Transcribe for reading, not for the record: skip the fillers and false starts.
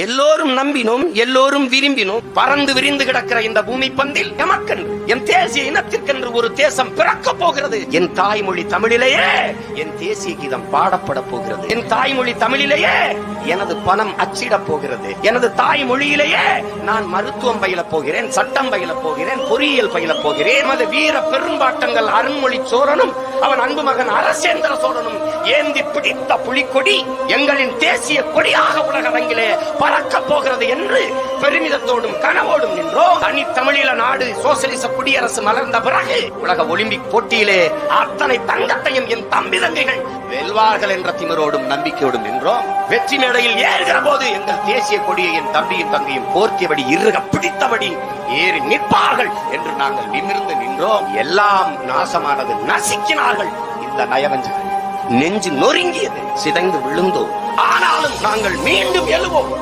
எல்லோரும் நம்பினோம், எல்லோரும் விரும்பினோம். பறந்து விரிந்து கிடக்கிற இந்த பூமி பந்தில் எமக்கென்று, என் தேசிய இனத்திற்கென்று ஒரு தேசம் பிறக்க போகிறது. என் தாய்மொழி தமிழிலேயே என் தேசிய கீதம் பாடப்பட போகிறது. என் தாய்மொழி தமிழிலேயே எனது பணம் அச்சிட போகிறது. எனது தாய்மொழியிலேயே நான் மருத்துவம் பயில போகிறேன், சட்டம் பயில போகிறேன், பொறியியல் பயில போகிறேன். எமது வீர பெரும்பாட்டங்கள் அருண்மொழி சோழனும் அவன் அன்பு மகன் அரசேந்திர சோழனும் ஏந்தி பிடித்த புலிக்கொடி எங்களின் தேசிய கொடியாக உலக அரங்கிலே பறக்க போகிறது என்று பெருமிதத்தோடும் கனவோடும் நின்றோம். தனித்தமிழீழ நாடு சோசியலிச குடியரசு மலர்ந்த பிறகு உலக ஒலிம்பிக் போட்டியிலே அத்தனை தங்கத்தையும் என் தம்பி தங்கைகள் வெல்வார்கள் என்ற திமிரோடும் நம்பிக்கையோடும் நின்றோம். வெற்றி மேடையில் ஏறுகிற போது எங்கள் தேசிய கொடியை என் தம்பியும் தங்கையும் போர்த்தியபடி இறுக பிடித்தபடி ஏறி நிற்பார்கள் என்று நாங்கள் நிமிர்ந்து நின்றோம். எல்லாம் நாசமானது. நசுக்கினார்கள் இந்த நயவஞ்சகர்கள். நெஞ்சு நொறுங்கியது, சிதைந்து விழுந்தோம். ஆனாலும் நாங்கள் மீண்டும் எழுவோம்.